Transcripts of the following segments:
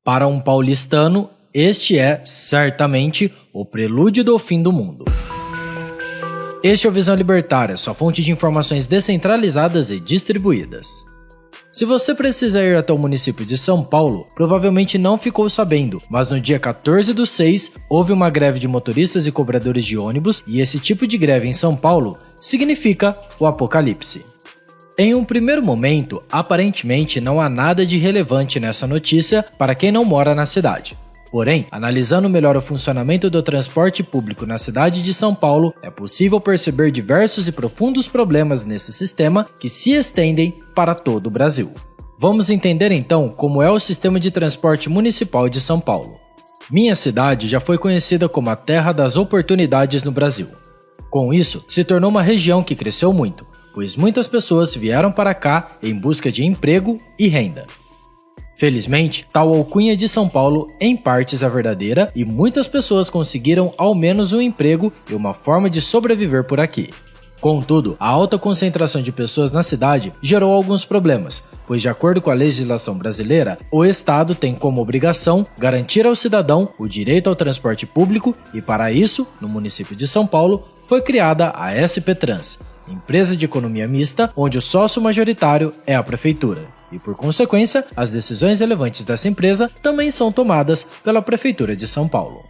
Para um paulistano, este é, certamente, o prelúdio do fim do mundo. Este é o Visão Libertária, sua fonte de informações descentralizadas e distribuídas. Se você precisa ir até o município de São Paulo, provavelmente não ficou sabendo, mas no dia 14/6 houve uma greve de motoristas e cobradores de ônibus e esse tipo de greve em São Paulo significa o apocalipse. Em um primeiro momento, aparentemente não há nada de relevante nessa notícia para quem não mora na cidade. Porém, analisando melhor o funcionamento do transporte público na cidade de São Paulo, é possível perceber diversos e profundos problemas nesse sistema que se estendem para todo o Brasil. Vamos entender então como é o sistema de transporte municipal de São Paulo. Minha cidade já foi conhecida como a terra das oportunidades no Brasil. Com isso, se tornou uma região que cresceu muito, pois muitas pessoas vieram para cá em busca de emprego e renda. Felizmente, tal alcunha de São Paulo em partes é verdadeira e muitas pessoas conseguiram ao menos um emprego e uma forma de sobreviver por aqui. Contudo, a alta concentração de pessoas na cidade gerou alguns problemas, pois de acordo com a legislação brasileira, o Estado tem como obrigação garantir ao cidadão o direito ao transporte público e para isso, no município de São Paulo, foi criada a SP Trans, empresa de economia mista onde o sócio majoritário é a prefeitura. E por consequência, as decisões relevantes dessa empresa também são tomadas pela Prefeitura de São Paulo.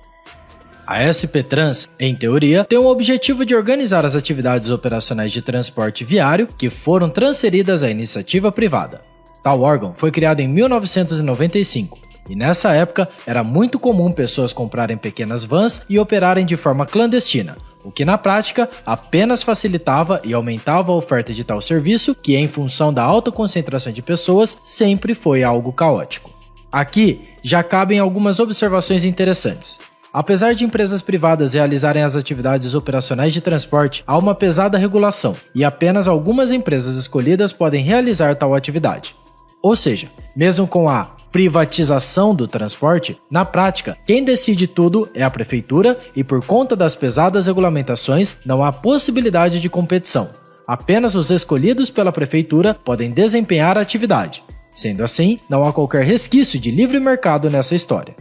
A SP Trans, em teoria, tem o objetivo de organizar as atividades operacionais de transporte viário que foram transferidas à iniciativa privada. Tal órgão foi criado em 1995 e nessa época era muito comum pessoas comprarem pequenas vans e operarem de forma clandestina, o que na prática apenas facilitava e aumentava a oferta de tal serviço que, em função da alta concentração de pessoas, sempre foi algo caótico. Aqui já cabem algumas observações interessantes. Apesar de empresas privadas realizarem as atividades operacionais de transporte, há uma pesada regulação e apenas algumas empresas escolhidas podem realizar tal atividade. Ou seja, mesmo com a privatização do transporte, na prática, quem decide tudo é a prefeitura e por conta das pesadas regulamentações não há possibilidade de competição. Apenas os escolhidos pela prefeitura podem desempenhar a atividade. Sendo assim, não há qualquer resquício de livre mercado nessa história.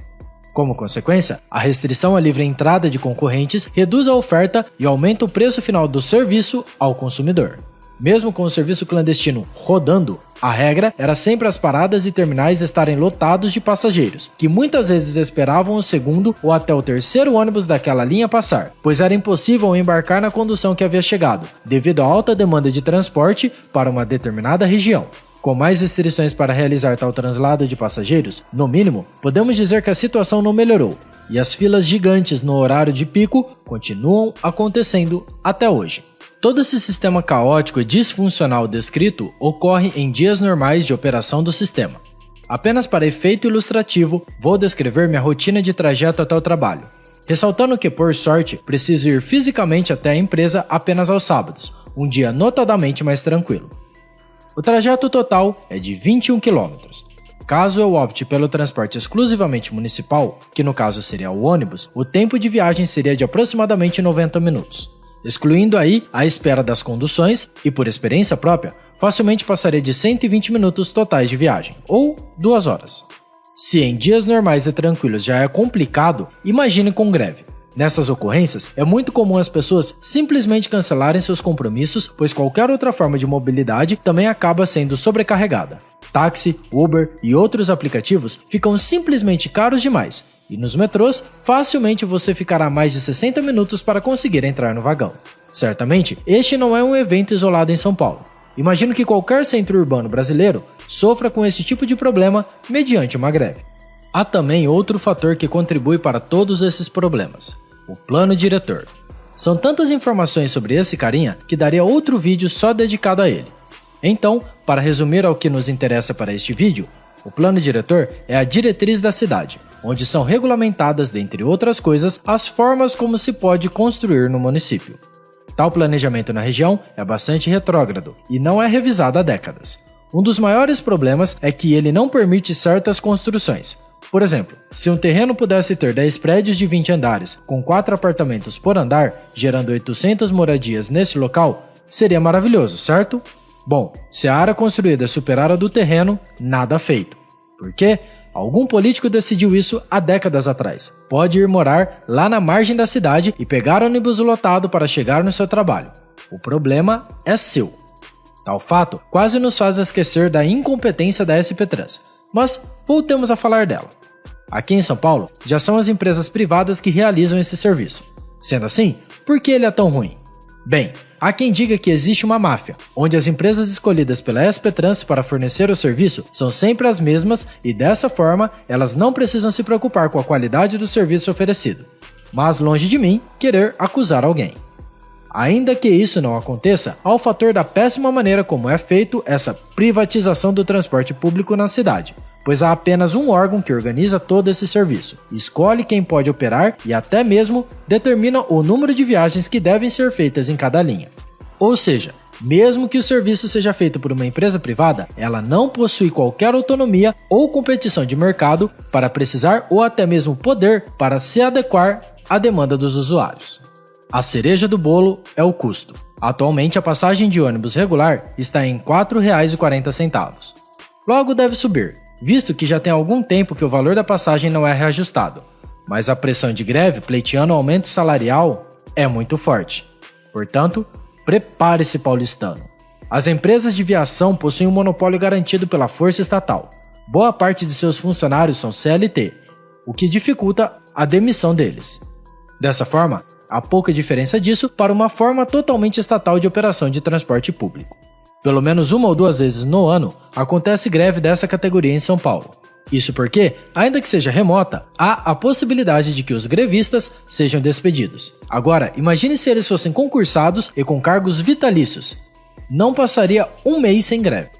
Como consequência, a restrição à livre entrada de concorrentes reduz a oferta e aumenta o preço final do serviço ao consumidor. Mesmo com o serviço clandestino rodando, a regra era sempre as paradas e terminais estarem lotados de passageiros, que muitas vezes esperavam o segundo ou até o terceiro ônibus daquela linha passar, pois era impossível embarcar na condução que havia chegado, devido à alta demanda de transporte para uma determinada região. Com mais restrições para realizar tal translado de passageiros, no mínimo, podemos dizer que a situação não melhorou, e as filas gigantes no horário de pico continuam acontecendo até hoje. Todo esse sistema caótico e disfuncional descrito ocorre em dias normais de operação do sistema. Apenas para efeito ilustrativo, vou descrever minha rotina de trajeto até o trabalho, ressaltando que, por sorte, preciso ir fisicamente até a empresa apenas aos sábados, um dia notadamente mais tranquilo. O trajeto total é de 21 km. Caso eu opte pelo transporte exclusivamente municipal, que no caso seria o ônibus, o tempo de viagem seria de aproximadamente 90 minutos. Excluindo aí a espera das conduções e, por experiência própria, facilmente passaria de 120 minutos totais de viagem, ou 2 horas. Se em dias normais e tranquilos já é complicado, imagine com greve. Nessas ocorrências, é muito comum as pessoas simplesmente cancelarem seus compromissos, pois qualquer outra forma de mobilidade também acaba sendo sobrecarregada. Táxi, Uber e outros aplicativos ficam simplesmente caros demais, e nos metrôs, facilmente você ficará mais de 60 minutos para conseguir entrar no vagão. Certamente, este não é um evento isolado em São Paulo. Imagino que qualquer centro urbano brasileiro sofra com esse tipo de problema mediante uma greve. Há também outro fator que contribui para todos esses problemas: o plano diretor. São tantas informações sobre esse carinha que daria outro vídeo só dedicado a ele. Então, para resumir ao que nos interessa para este vídeo, o plano diretor é a diretriz da cidade, onde são regulamentadas, dentre outras coisas, as formas como se pode construir no município. Tal planejamento na região é bastante retrógrado e não é revisado há décadas. Um dos maiores problemas é que ele não permite certas construções. Por exemplo, se um terreno pudesse ter 10 prédios de 20 andares, com 4 apartamentos por andar, gerando 800 moradias nesse local, seria maravilhoso, certo? Bom, se a área construída superar a do terreno, nada feito. Por quê? Algum político decidiu isso há décadas atrás. Pode ir morar lá na margem da cidade e pegar ônibus lotado para chegar no seu trabalho. O problema é seu. Tal fato quase nos faz esquecer da incompetência da SP Trans, mas voltemos a falar dela. Aqui em São Paulo, já são as empresas privadas que realizam esse serviço. Sendo assim, por que ele é tão ruim? Bem, há quem diga que existe uma máfia, onde as empresas escolhidas pela SP Trans para fornecer o serviço são sempre as mesmas e dessa forma elas não precisam se preocupar com a qualidade do serviço oferecido. Mas longe de mim querer acusar alguém. Ainda que isso não aconteça, há o fator da péssima maneira como é feito essa privatização do transporte público na cidade, pois há apenas um órgão que organiza todo esse serviço, escolhe quem pode operar e até mesmo determina o número de viagens que devem ser feitas em cada linha. Ou seja, mesmo que o serviço seja feito por uma empresa privada, ela não possui qualquer autonomia ou competição de mercado para precisar ou até mesmo poder para se adequar à demanda dos usuários. A cereja do bolo é o custo. Atualmente a passagem de ônibus regular está em R$ 4,40. Logo deve subir, visto que já tem algum tempo que o valor da passagem não é reajustado. Mas a pressão de greve pleiteando aumento salarial é muito forte. Portanto, prepare-se, paulistano. As empresas de viação possuem um monopólio garantido pela força estatal. Boa parte de seus funcionários são CLT, o que dificulta a demissão deles. Dessa forma, há pouca diferença disso para uma forma totalmente estatal de operação de transporte público. Pelo menos uma ou duas vezes no ano acontece greve dessa categoria em São Paulo. Isso porque, ainda que seja remota, há a possibilidade de que os grevistas sejam despedidos. Agora, imagine se eles fossem concursados e com cargos vitalícios. Não passaria um mês sem greve.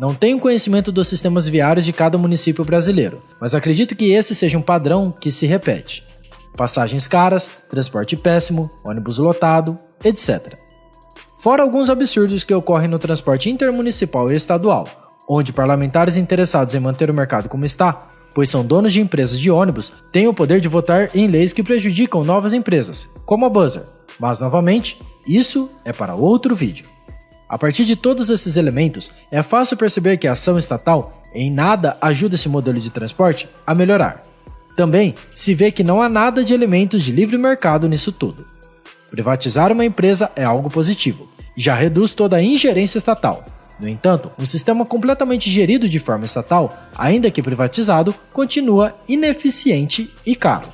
Não tenho conhecimento dos sistemas viários de cada município brasileiro, mas acredito que esse seja um padrão que se repete. Passagens caras, transporte péssimo, ônibus lotado, etc. Fora alguns absurdos que ocorrem no transporte intermunicipal e estadual, onde parlamentares interessados em manter o mercado como está, pois são donos de empresas de ônibus, têm o poder de votar em leis que prejudicam novas empresas, como a Buzzer. Mas, novamente, isso é para outro vídeo. A partir de todos esses elementos, é fácil perceber que a ação estatal em nada ajuda esse modelo de transporte a melhorar. Também se vê que não há nada de elementos de livre mercado nisso tudo. Privatizar uma empresa é algo positivo, já reduz toda a ingerência estatal. No entanto, um sistema completamente gerido de forma estatal, ainda que privatizado, continua ineficiente e caro.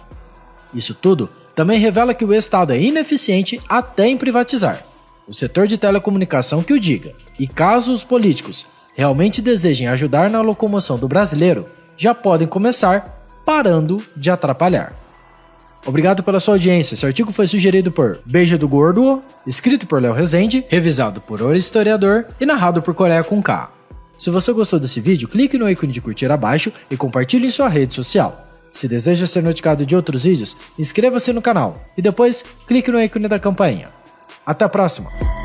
Isso tudo também revela que o Estado é ineficiente até em privatizar. O setor de telecomunicação que o diga, e caso os políticos realmente desejem ajudar na locomoção do brasileiro, já podem começar parando de atrapalhar. Obrigado pela sua audiência. Esse artigo foi sugerido por Beijo do Gordo, escrito por Léo Rezende, revisado por O Historiador e narrado por Coreia com K. Se você gostou desse vídeo, clique no ícone de curtir abaixo e compartilhe em sua rede social. Se deseja ser notificado de outros vídeos, inscreva-se no canal e depois clique no ícone da campainha. Até a próxima!